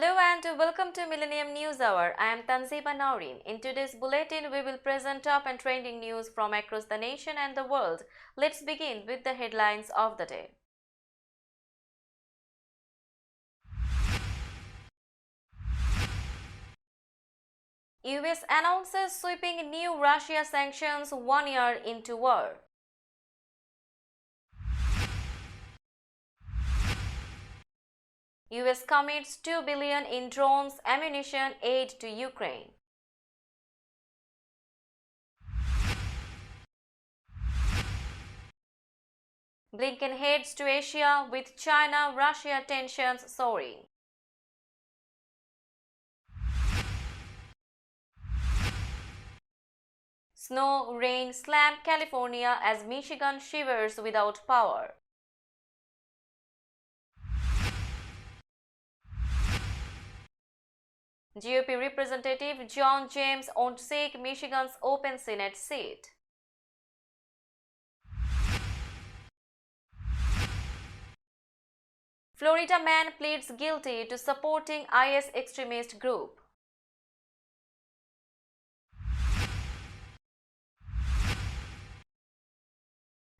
Hello and welcome to Millennium News Hour. I am Tanziba Naurin. In today's bulletin, we will present top and trending news from across the nation and the world. Let's begin with the headlines of the day. US announces sweeping new Russia sanctions 1 year into war. US commits $2 billion in drones ammunition aid to Ukraine. Blinken heads to Asia with China-Russia tensions soaring. Snow, rain slam California as Michigan shivers without power. GOP Representative John James won't seek Michigan's open Senate seat. Florida man pleads guilty to supporting IS extremist group.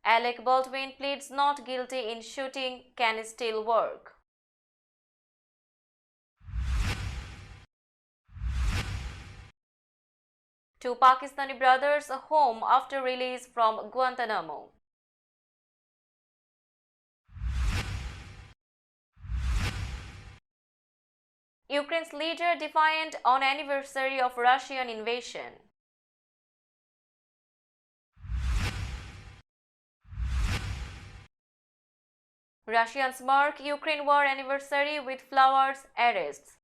Alec Baldwin pleads not guilty in shooting can still work. Two Pakistani brothers home after release from Guantanamo. Ukraine's leader defiant on anniversary of Russian invasion. Russians mark Ukraine war anniversary with flowers, arrests.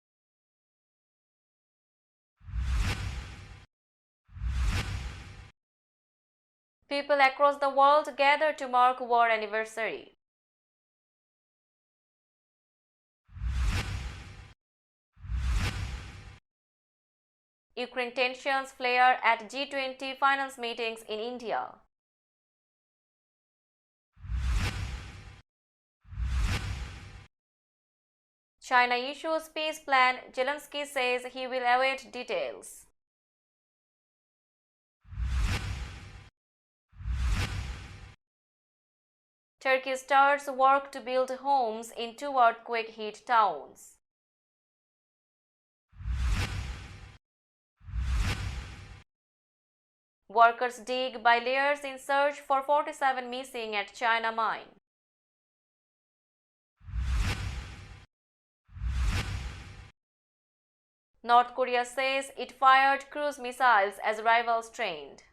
People across the world gather to mark war anniversary. Ukraine tensions flare at G20 finance meetings in India. China issues peace plan, Zelensky says he will await details. Turkey starts work to build homes in two earthquake-hit towns. Workers dig by layers in search for 47 missing at China mine. North Korea says it fired cruise missiles as rivals trained.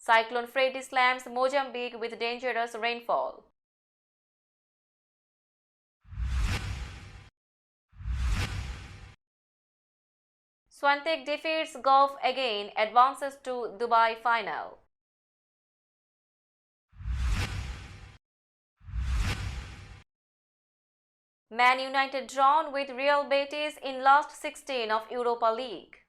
Cyclone Freddy slams Mozambique with dangerous rainfall. Swiatek defeats Gulf again, advances to Dubai final. Man United drawn with Real Betis in last 16 of Europa League.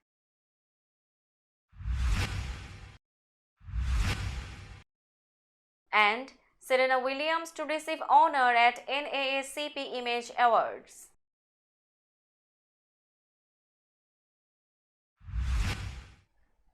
And Serena Williams to receive honor at NAACP Image Awards.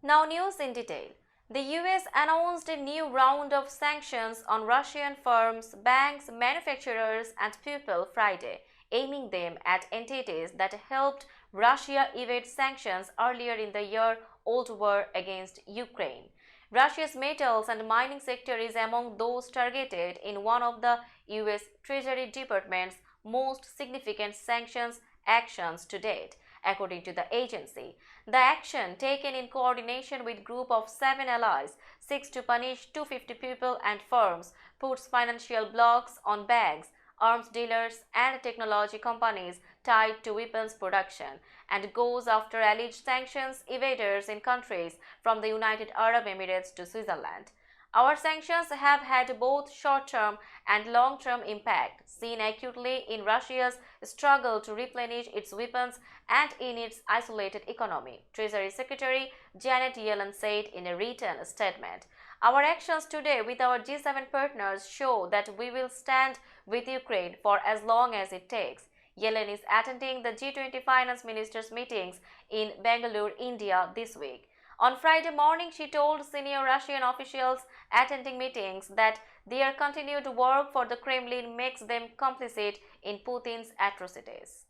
Now news in detail. The US announced a new round of sanctions on Russian firms, banks, manufacturers and people Friday, aiming them at entities that helped Russia evade sanctions earlier in the year-old war against Ukraine. Russia's metals and mining sector is among those targeted in one of the US Treasury Department's most significant sanctions actions to date, according to the agency. The action, taken in coordination with a group of 7 allies, seeks to punish 250 people and firms, puts financial blocks on banks, arms dealers and technology companies tied to weapons production, and goes after alleged sanctions evaders in countries from the United Arab Emirates to Switzerland. Our sanctions have had both short-term and long-term impact, seen acutely in Russia's struggle to replenish its weapons and in its isolated economy, Treasury Secretary Janet Yellen said in a written statement. Our actions today with our G7 partners show that we will stand with Ukraine for as long as it takes. Yellen is attending the G20 finance ministers meetings in Bangalore, India this week. On Friday morning, she told senior Russian officials attending meetings that their continued work for the Kremlin makes them complicit in Putin's atrocities.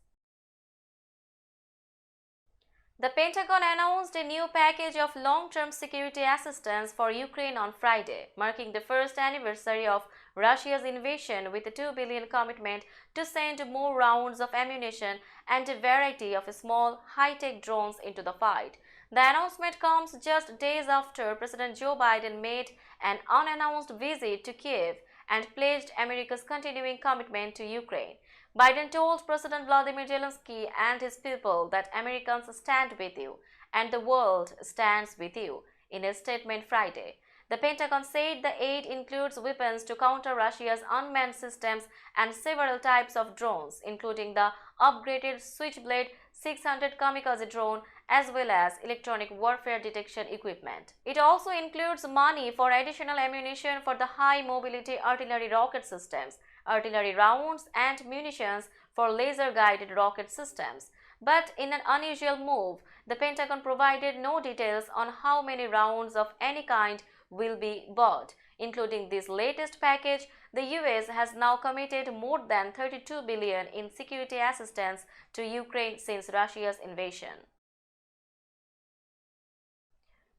The Pentagon announced a new package of long-term security assistance for Ukraine on Friday, marking the first anniversary of Russia's invasion with a $2 billion commitment to send more rounds of ammunition and a variety of small, high-tech drones into the fight. The announcement comes just days after President Joe Biden made an unannounced visit to Kiev and pledged America's continuing commitment to Ukraine. Biden told President Vladimir Zelensky and his people that Americans stand with you and the world stands with you in a statement Friday. The Pentagon said the aid includes weapons to counter Russia's unmanned systems and several types of drones, including the upgraded Switchblade 600 kamikaze drone as well as electronic warfare detection equipment. It also includes money for additional ammunition for the high-mobility artillery rocket systems, artillery rounds and munitions for laser-guided rocket systems. But in an unusual move, the Pentagon provided no details on how many rounds of any kind will be bought. Including this latest package, the US has now committed more than $32 billion in security assistance to Ukraine since Russia's invasion.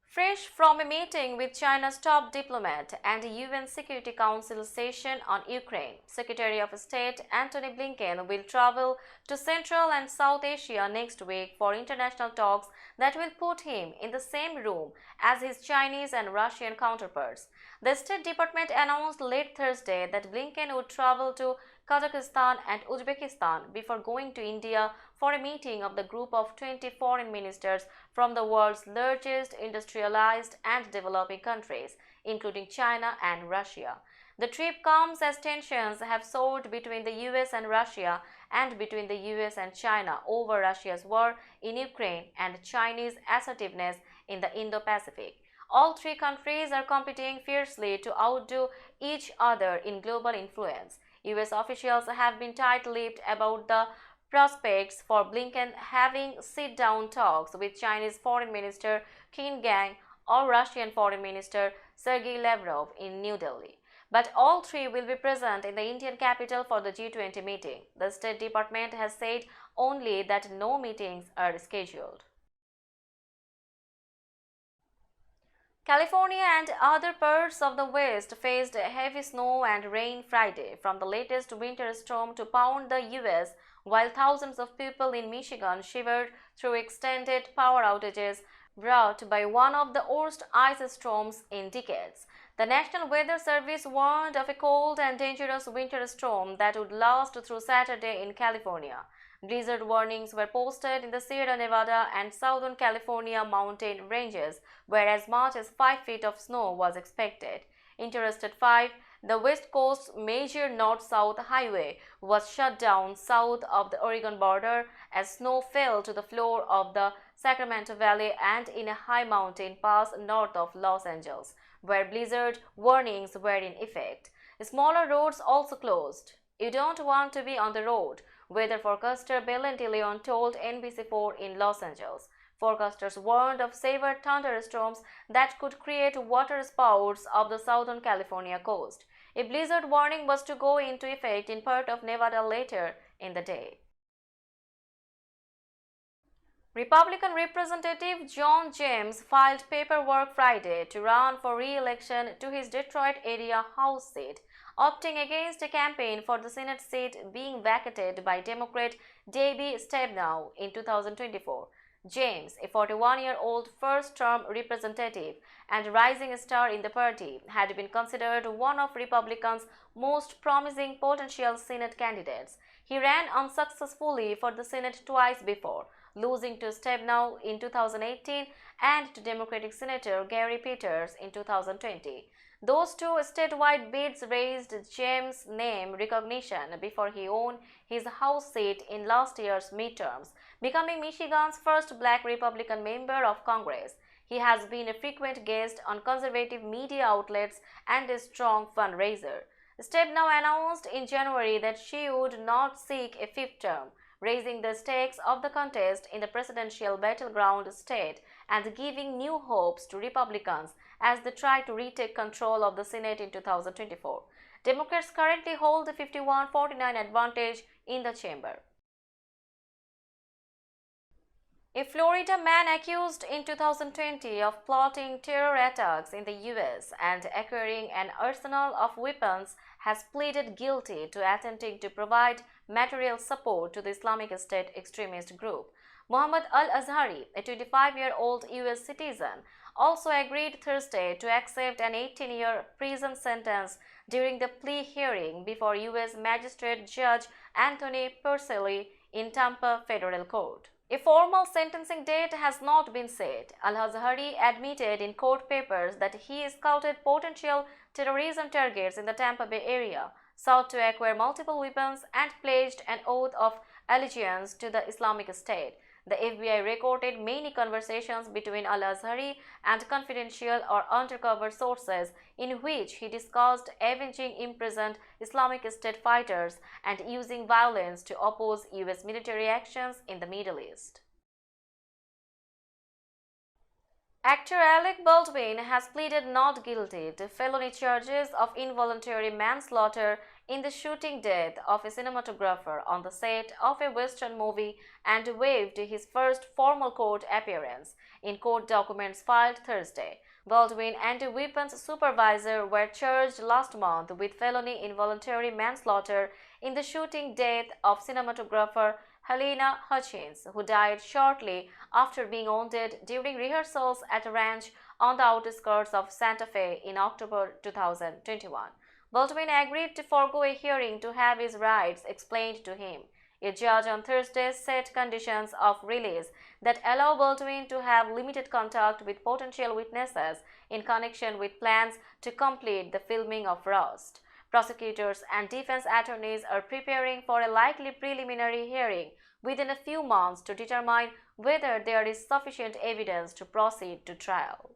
Fresh from a meeting with China's top diplomat and a UN Security Council session on Ukraine, Secretary of State Antony Blinken will travel to Central and South Asia next week for international talks that will put him in the same room as his Chinese and Russian counterparts. The State Department announced late Thursday that Blinken would travel to Kazakhstan and Uzbekistan before going to India for a meeting of the group of 20 foreign ministers from the world's largest industrialized and developing countries, including China and Russia. The trip comes as tensions have soared between the US and Russia and between the US and China over Russia's war in Ukraine and Chinese assertiveness in the Indo-Pacific. All three countries are competing fiercely to outdo each other in global influence. US officials have been tight-lipped about the prospects for Blinken having sit-down talks with Chinese Foreign Minister Qin Gang or Russian Foreign Minister Sergei Lavrov in New Delhi. But all three will be present in the Indian capital for the G20 meeting. The State Department has said only that no meetings are scheduled. California and other parts of the West faced heavy snow and rain Friday from the latest winter storm to pound the US, while thousands of people in Michigan shivered through extended power outages brought by one of the worst ice storms in decades. The National Weather Service warned of a cold and dangerous winter storm that would last through Saturday in California. Blizzard warnings were posted in the Sierra Nevada and Southern California mountain ranges, where as much as 5 feet of snow was expected. Interstate 5, the West Coast's major north-south highway, was shut down south of the Oregon border as snow fell to the floor of the Sacramento Valley and in a high mountain pass north of Los Angeles, where blizzard warnings were in effect. Smaller roads also closed. "You don't want to be on the road," weather forecaster Belen Leon told NBC4 in Los Angeles. Forecasters warned of severe thunderstorms that could create water spouts off the Southern California coast. A blizzard warning was to go into effect in part of Nevada later in the day. Republican Representative John James filed paperwork Friday to run for re-election to his Detroit area House seat, opting against a campaign for the Senate seat being vacated by Democrat Debbie Stabenow in 2024. James, a 41-year-old first-term representative and rising star in the party, had been considered one of Republicans' most promising potential Senate candidates. He ran unsuccessfully for the Senate twice before, losing to Stabenow in 2018 and to Democratic Senator Gary Peters in 2020. Those two statewide bids raised James' name recognition before he won his House seat in last year's midterms, becoming Michigan's first black Republican member of Congress. He has been a frequent guest on conservative media outlets and a strong fundraiser. Step now announced in January that she would not seek a fifth term, raising the stakes of the contest in the presidential battleground state and giving new hopes to Republicans as they try to retake control of the Senate in 2024. Democrats currently hold a 51-49 advantage in the chamber. A Florida man accused in 2020 of plotting terror attacks in the US and acquiring an arsenal of weapons has pleaded guilty to attempting to provide material support to the Islamic State extremist group. Mohammed al-Azhari, a 25-year-old US citizen, also agreed Thursday to accept an 18-year prison sentence during the plea hearing before US Magistrate Judge Anthony Purcell in Tampa Federal Court. A formal sentencing date has not been set. Al-Azhari admitted in court papers that he scouted potential terrorism targets in the Tampa Bay area, sought to acquire multiple weapons, and pledged an oath of allegiance to the Islamic State. The FBI recorded many conversations between al-Azhari and confidential or undercover sources in which he discussed avenging imprisoned Islamic State fighters and using violence to oppose US military actions in the Middle East. Actor Alec Baldwin has pleaded not guilty to felony charges of involuntary manslaughter in the shooting death of a cinematographer on the set of a Western movie and waived his first formal court appearance. In court documents filed Thursday, Baldwin and a weapons supervisor were charged last month with felony involuntary manslaughter in the shooting death of cinematographer Helena Hutchins, who died shortly after being wounded during rehearsals at a ranch on the outskirts of Santa Fe in October 2021. Baldwin agreed to forego a hearing to have his rights explained to him. A judge on Thursday set conditions of release that allow Baldwin to have limited contact with potential witnesses in connection with plans to complete the filming of Rust. Prosecutors and defense attorneys are preparing for a likely preliminary hearing within a few months to determine whether there is sufficient evidence to proceed to trial.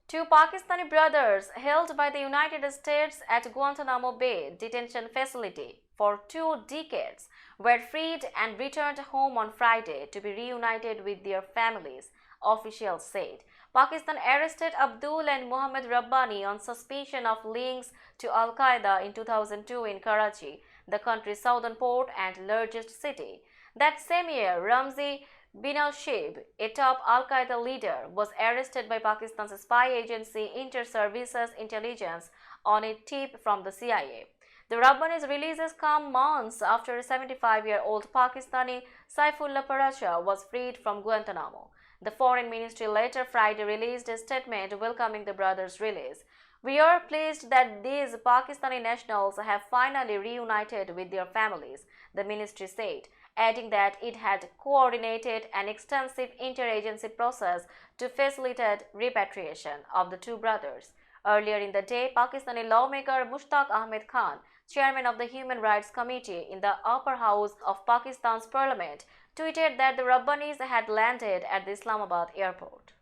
Two Pakistani brothers held by the United States at Guantanamo Bay detention facility for 2 decades were freed and returned home on Friday to be reunited with their families, officials said. Pakistan arrested Abdul and Mohammed Rabbani on suspicion of links to Al-Qaeda in 2002 in Karachi, the country's southern port and largest city. That same year, Ramzi bin al-Shibh, a top Al-Qaeda leader, was arrested by Pakistan's spy agency Inter-Services Intelligence on a tip from the CIA. The Rabbani's releases come months after a 75-year-old Pakistani, Saifullah Paracha, was freed from Guantanamo. The Foreign Ministry later Friday released a statement welcoming the brothers' release. "We are pleased that these Pakistani nationals have finally reunited with their families," the ministry said, adding that it had coordinated an extensive interagency process to facilitate repatriation of the 2 brothers. Earlier in the day, Pakistani lawmaker Mushtaq Ahmed Khan, chairman of the Human Rights Committee in the upper house of Pakistan's parliament, tweeted that the Rabbanis had landed at the Islamabad airport.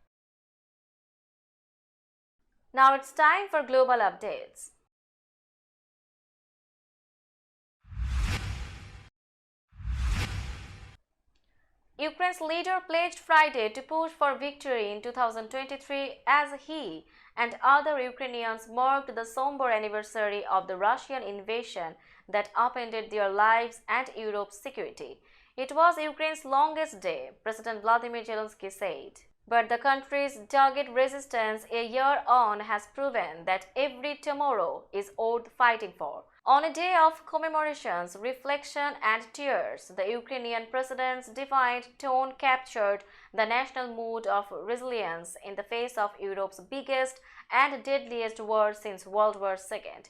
Now it's time for global updates. Ukraine's leader pledged Friday to push for victory in 2023 as he and other Ukrainians marked the somber anniversary of the Russian invasion that upended their lives and Europe's security. It was Ukraine's longest day, President Vladimir Zelensky said. But the country's dogged resistance a year on has proven that every tomorrow is worth fighting for. On a day of commemorations, reflection and tears, the Ukrainian president's defiant tone captured the national mood of resilience in the face of Europe's biggest and deadliest war since World War II.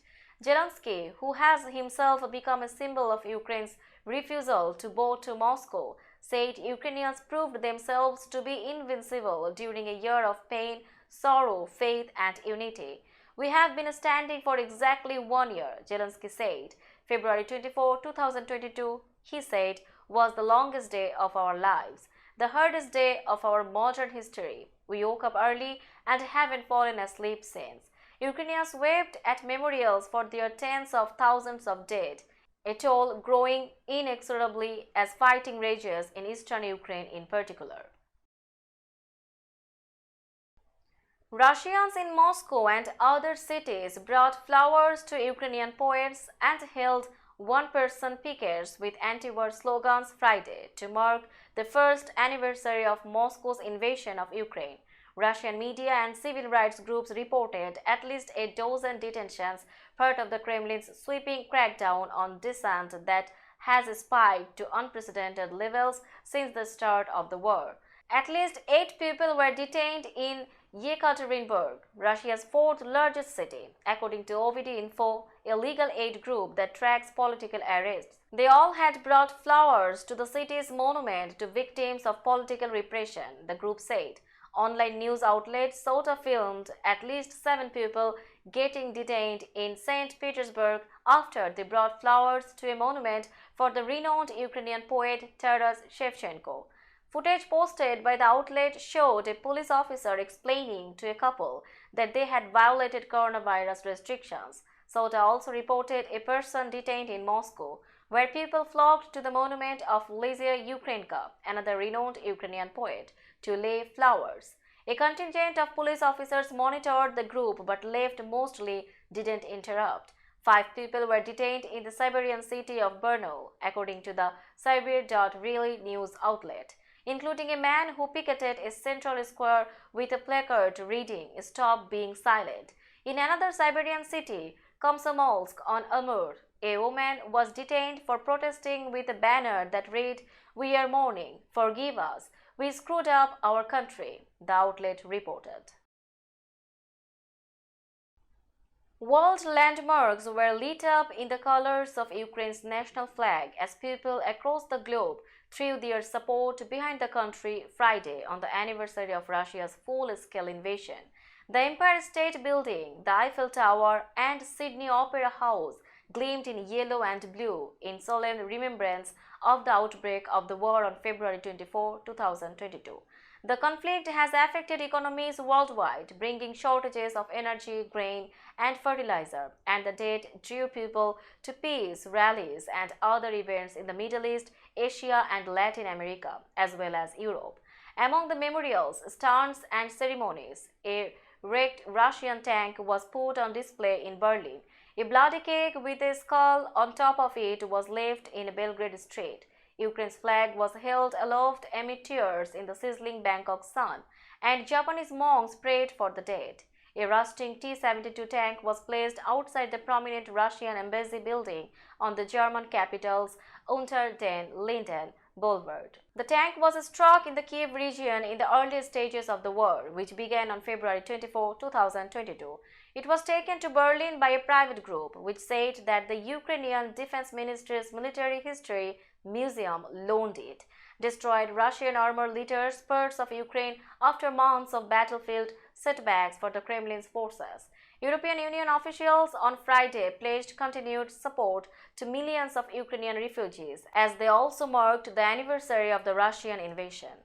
Zelensky, who has himself become a symbol of Ukraine's refusal to bow to Moscow, said Ukrainians proved themselves to be invincible during a year of pain, sorrow, faith, and unity. "We have been standing for exactly 1 year, Zelensky said. February 24, 2022, he said, was the longest day of our lives. the hardest day of our modern history. We woke up early and haven't fallen asleep since. Ukrainians wept at memorials for their tens of thousands of dead, a toll growing inexorably as fighting rages in eastern Ukraine in particular. Russians in Moscow and other cities brought flowers to Ukrainian poets and held one-person pickets with anti-war slogans Friday to mark the first anniversary of Moscow's invasion of Ukraine. Russian media and civil rights groups reported at least a dozen detentions, part of the Kremlin's sweeping crackdown on dissent that has spiked to unprecedented levels since the start of the war. At least 8 people were detained in Yekaterinburg, Russia's fourth largest city, according to OVD Info, a legal aid group that tracks political arrests. They all had brought flowers to the city's monument to victims of political repression, the group said. Online news outlet SOTA filmed at least 7 people getting detained in St. Petersburg after they brought flowers to a monument for the renowned Ukrainian poet Taras Shevchenko. Footage posted by the outlet showed a police officer explaining to a couple that they had violated coronavirus restrictions. SOTA also reported a person detained in Moscow, where people flocked to the monument of Lizia Ukrainka, another renowned Ukrainian poet, to lay flowers. A contingent of police officers monitored the group but left mostly didn't interrupt. 5 people were detained in the Siberian city of Brno, according to the Sibir.Really news outlet, including a man who picketed a central square with a placard reading, "Stop being silent." In another Siberian city, Komsomolsk on Amur, a woman was detained for protesting with a banner that read, "We are mourning, forgive us, we screwed up our country," the outlet reported. World landmarks were lit up in the colors of Ukraine's national flag as people across the globe threw their support behind the country Friday on the anniversary of Russia's full-scale invasion. The Empire State Building, the Eiffel Tower, and Sydney Opera House gleamed in yellow and blue in solemn remembrance of the outbreak of the war on February 24, 2022. The conflict has affected economies worldwide, bringing shortages of energy, grain, and fertilizer, and the date drew people to peace rallies and other events in the Middle East, Asia, and Latin America, as well as Europe. Among the memorials, stands, and ceremonies, a wrecked Russian tank was put on display in Berlin. A bloody cake with a skull on top of it was left in Belgrade Street. Ukraine's flag was held aloft amid tears in the sizzling Bangkok sun, and Japanese monks prayed for the dead. A rusting T-72 tank was placed outside the prominent Russian embassy building on the German capital's Unter den Linden Boulevard. The tank was struck in the Kiev region in the early stages of the war, which began on February 24, 2022. It was taken to Berlin by a private group, which said that the Ukrainian Defense Ministry's Military History Museum loaned it. Destroyed Russian armor litters parts of Ukraine after months of battlefield setbacks for the Kremlin's forces. European Union officials on Friday pledged continued support to millions of Ukrainian refugees as they also marked the anniversary of the Russian invasion.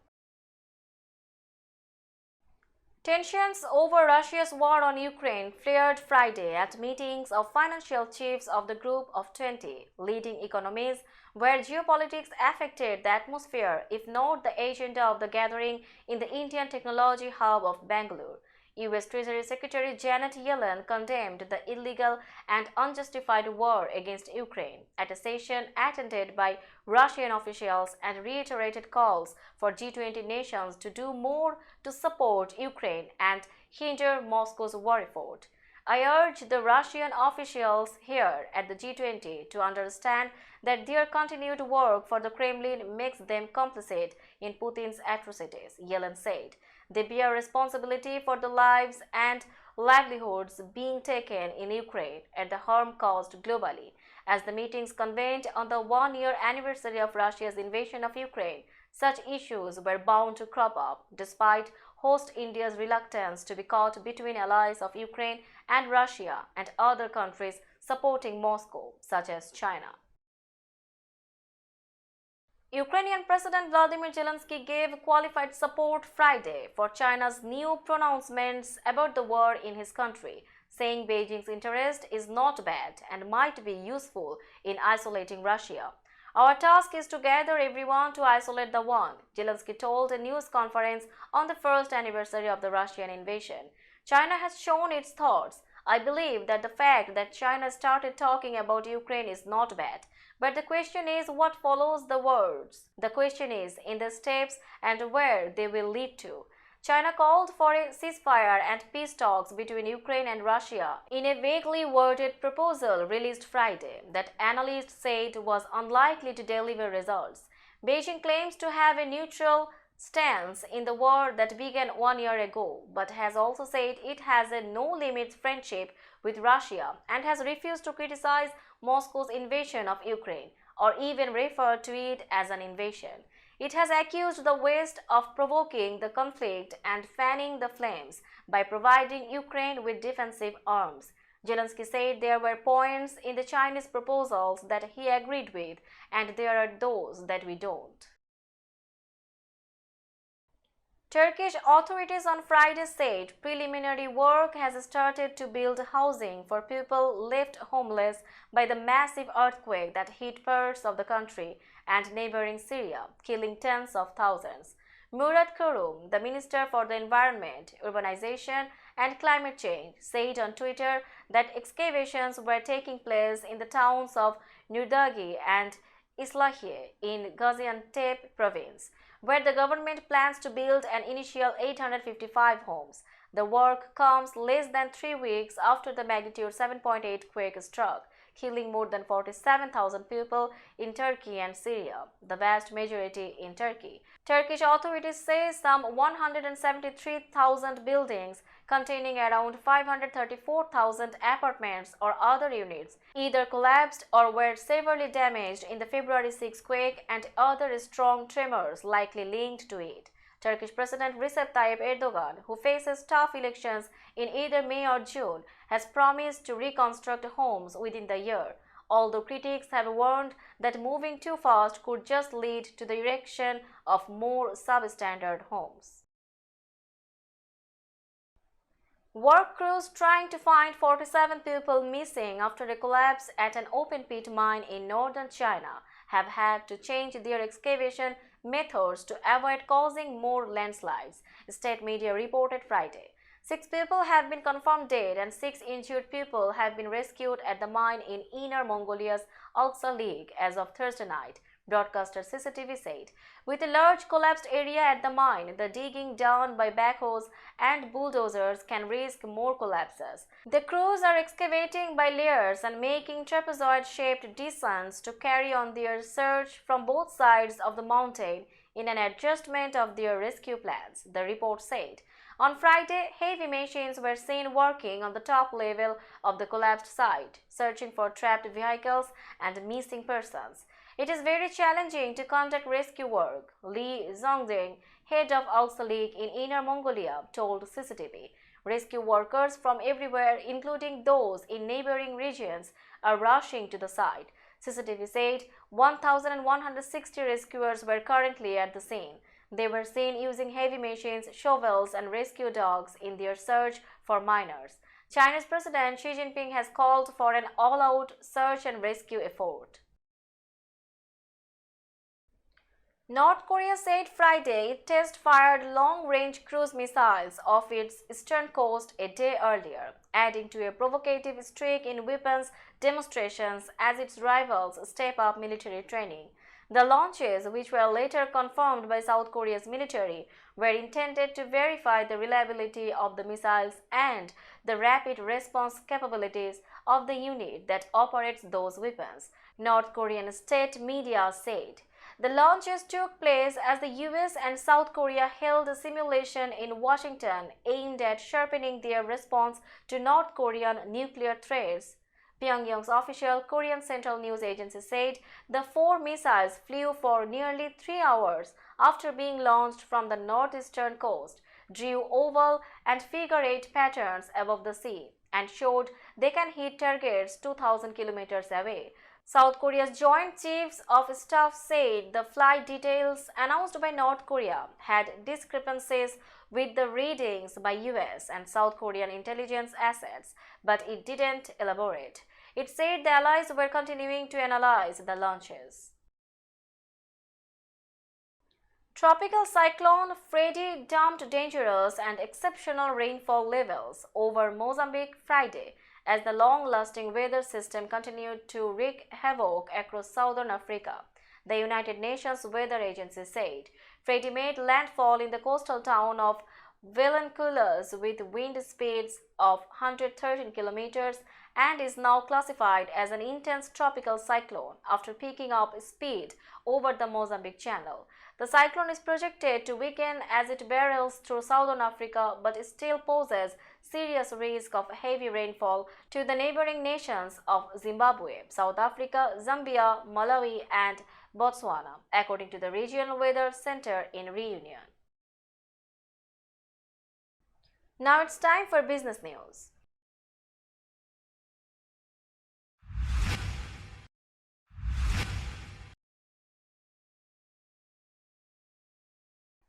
Tensions over Russia's war on Ukraine flared Friday at meetings of financial chiefs of the Group of 20 leading economies, where geopolitics affected the atmosphere, if not the agenda of the gathering in the Indian technology hub of Bangalore. U.S. Treasury Secretary Janet Yellen condemned the illegal and unjustified war against Ukraine at a session attended by Russian officials and reiterated calls for G20 nations to do more to support Ukraine and hinder Moscow's war effort. I urge the Russian officials here at the G20 to understand that their continued work for the Kremlin makes them complicit in Putin's atrocities, Yellen said. They bear responsibility for the lives and livelihoods being taken in Ukraine and the harm caused globally. As the meetings convened on the one-year anniversary of Russia's invasion of Ukraine, such issues were bound to crop up, despite host India's reluctance to be caught between allies of Ukraine and Russia and other countries supporting Moscow, such as China. Ukrainian President Vladimir Zelensky gave qualified support Friday for China's new pronouncements about the war in his country, saying Beijing's interest is not bad and might be useful in isolating Russia. Our task is to gather everyone to isolate the one, Zelensky told a news conference on the first anniversary of the Russian invasion. China has shown its thoughts. I believe that the fact that China started talking about Ukraine is not bad. But the question is what follows the words. The question is in the steps and where they will lead to. China called for a ceasefire and peace talks between Ukraine and Russia in a vaguely worded proposal released Friday that analysts said was unlikely to deliver results. Beijing claims to have a neutral stance in the war that began 1 year ago, but has also said it has a no-limits friendship with Russia and has refused to criticize Moscow's invasion of Ukraine or even refer to it as an invasion. It has accused the West of provoking the conflict and fanning the flames by providing Ukraine with defensive arms. Zelensky said there were points in the Chinese proposals that he agreed with, and there are those that we don't. Turkish authorities on Friday said preliminary work has started to build housing for people left homeless by the massive earthquake that hit parts of the country and neighboring Syria, killing tens of thousands. Murat Kurum, the Minister for the Environment, Urbanization and Climate Change, said on Twitter that excavations were taking place in the towns of Nurdagi and Islahiye in Gaziantep province, where the government plans to build an initial 855 homes. The work comes less than 3 weeks after the magnitude 7.8 quake struck, killing more than 47,000 people in Turkey and Syria, the vast majority in Turkey. Turkish authorities say some 173,000 buildings containing around 534,000 apartments or other units either collapsed or were severely damaged in the February 6 quake, and other strong tremors likely linked to it. Turkish President Recep Tayyip Erdogan, who faces tough elections in either May or June, has promised to reconstruct homes within the year, although critics have warned that moving too fast could just lead to the erection of more substandard homes. Work crews trying to find 47 people missing after a collapse at an open-pit mine in northern China have had to change their excavation methods to avoid causing more landslides, state media reported Friday. 6 people have been confirmed dead and 6 injured people have been rescued at the mine in Inner Mongolia's Alsa Lake as of Thursday night, broadcaster CCTV said. With a large collapsed area at the mine, the digging done by backhoes and bulldozers can risk more collapses. The crews are excavating by layers and making trapezoid-shaped descents to carry on their search from both sides of the mountain in an adjustment of their rescue plans, the report said. On Friday, heavy machines were seen working on the top level of the collapsed site, searching for trapped vehicles and missing persons. It is very challenging to conduct rescue work, Li Zhongding, head of Alsa Lake in Inner Mongolia, told CCTV. Rescue workers from everywhere, including those in neighboring regions, are rushing to the site. CCTV said 1,160 rescuers were currently at the scene. They were seen using heavy machines, shovels, and rescue dogs in their search for miners. China's President Xi Jinping has called for an all-out search and rescue effort. North Korea said Friday it test-fired long-range cruise missiles off its eastern coast a day earlier, adding to a provocative streak in weapons demonstrations as its rivals step up military training. The launches, which were later confirmed by South Korea's military, were intended to verify the reliability of the missiles and the rapid response capabilities of the unit that operates those weapons, North Korean state media said. The launches took place as the US and South Korea held a simulation in Washington aimed at sharpening their response to North Korean nuclear threats. Pyongyang's official Korean Central News Agency said the 4 missiles flew for nearly 3 hours after being launched from the northeastern coast, drew oval and figure-8 patterns above the sea, and showed they can hit targets 2,000 kilometers away. South Korea's Joint Chiefs of Staff said the flight details announced by North Korea had discrepancies with the readings by US and South Korean intelligence assets, but it didn't elaborate. It said the allies were continuing to analyze the launches. Tropical cyclone Freddy dumped dangerous and exceptional rainfall levels over Mozambique Friday as the long-lasting weather system continued to wreak havoc across southern Africa. The United Nations Weather Agency said Freddy made landfall in the coastal town of Vilanculas with wind speeds of 113 kilometers and is now classified as an intense tropical cyclone after picking up speed over the Mozambique Channel. The cyclone is projected to weaken as it barrels through southern Africa but still poses serious risk of heavy rainfall to the neighboring nations of Zimbabwe, South Africa, Zambia, Malawi and Botswana, according to the Regional Weather Center in Reunion. Now it's time for business news.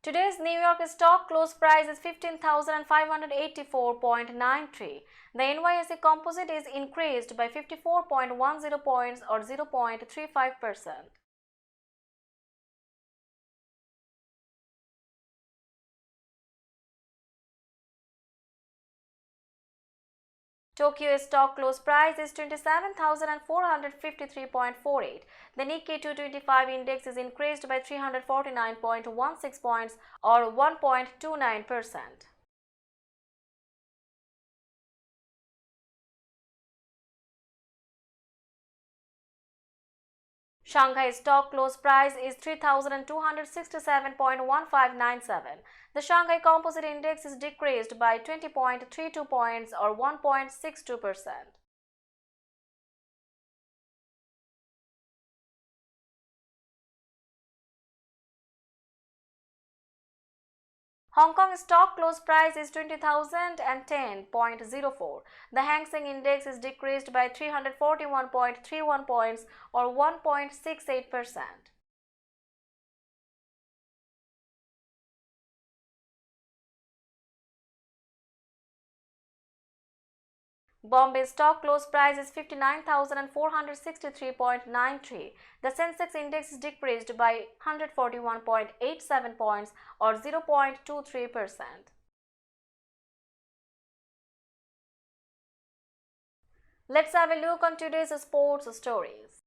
Today's New York stock close price is 15,584.93. The NYSE composite is increased by 54.10 points or 0.35%. Tokyo stock close price is 27,453.48. The Nikkei 225 index is increased by 349.16 points or 1.29%. Shanghai stock close price is 3,267.1597. The Shanghai Composite Index is decreased by 20.32 points or 1.62%. Hong Kong stock close price is 20,010.04. The Hang Seng Index is decreased by 341.31 points or 1.68%. Bombay stock close price is 59,463.93. The Sensex index is decreased by 141.87 points or 0.23%. Let's have a look on today's sports stories.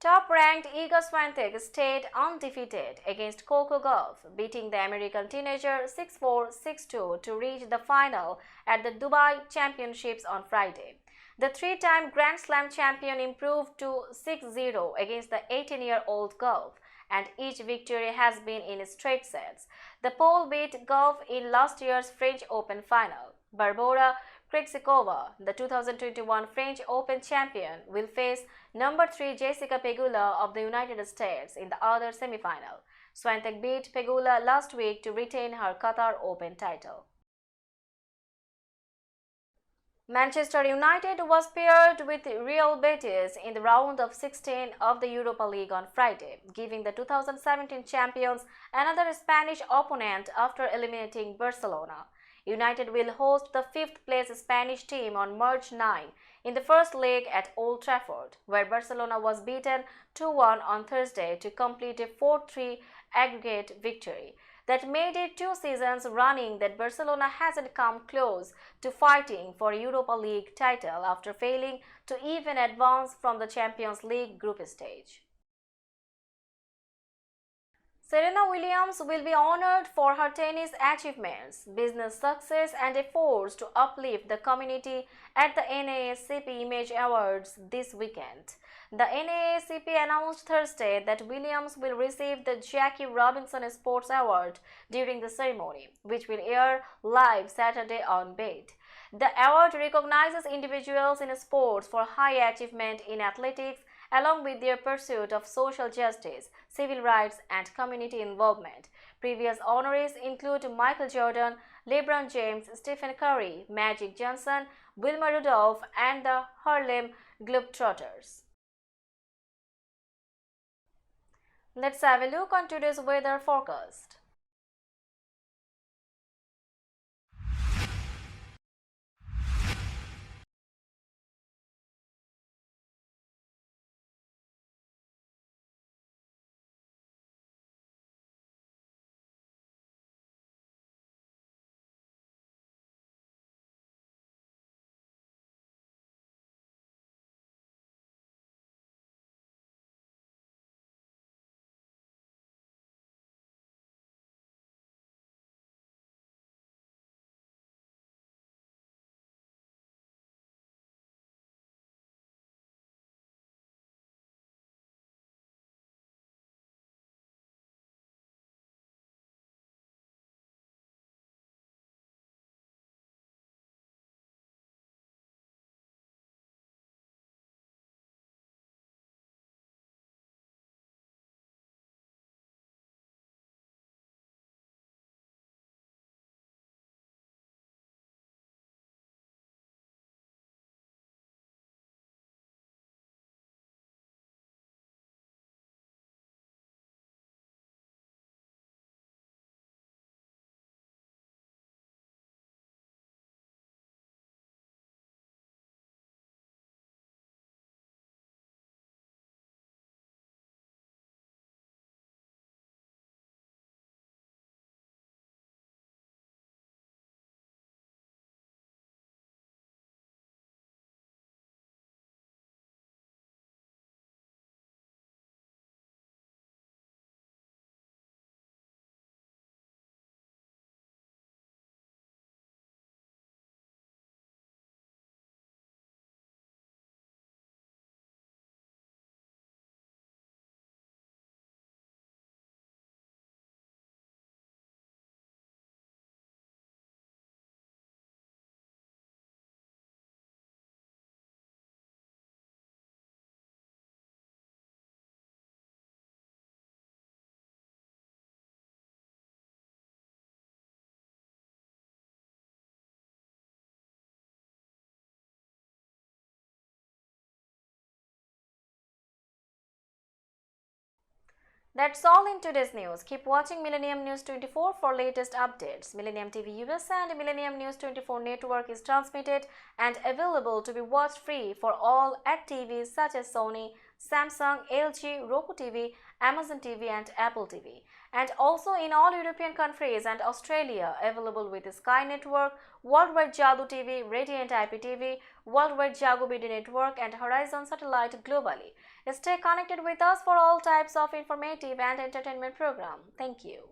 Top-ranked Iga Swiatek stayed undefeated against Coco Gauff, beating the American teenager 6-4, 6-2 to reach the final at the Dubai Championships on Friday. The three-time Grand Slam champion improved to 6-0 against the 18-year-old Gauff, and each victory has been in straight sets. The Pole beat Gauff in last year's French Open final. Barbora Krejcikova, the 2021 French Open champion, will face number 3 Jessica Pegula of the United States in the other semi-final. Swiatek beat Pegula last week to retain her Qatar Open title. Manchester United was paired with Real Betis in the round of 16 of the Europa League on Friday, giving the 2017 champions another Spanish opponent after eliminating Barcelona. United will host the 5th-place Spanish team on March 9 in the first leg at Old Trafford, where Barcelona was beaten 2-1 on Thursday to complete a 4-3 aggregate victory. That made it 2 seasons running that Barcelona hasn't come close to fighting for a Europa League title after failing to even advance from the Champions League group stage. Serena Williams will be honored for her tennis achievements, business success and efforts to uplift the community at the NAACP Image Awards this weekend. The NAACP announced Thursday that Williams will receive the Jackie Robinson Sports Award during the ceremony, which will air live Saturday on BET. The award recognizes individuals in sports for high achievement in athletics, along with their pursuit of social justice, civil rights, and community involvement. Previous honorees include Michael Jordan, LeBron James, Stephen Curry, Magic Johnson, Wilmer Rudolph, and the Harlem Globetrotters. Let's have a look on today's weather forecast. That's all in today's news. Keep watching Millennium News 24 for latest updates. Millennium TV USA and Millennium News 24 network is transmitted and available to be watched free for all at TVs such as Sony, Samsung, LG, Roku TV, Amazon TV and Apple TV. And also in all European countries and Australia, available with Sky Network, Worldwide Jagu TV, Radiant IPTV, Worldwide Jagu BD Network and Horizon Satellite globally. Stay connected with us for all types of informative and entertainment program. Thank you.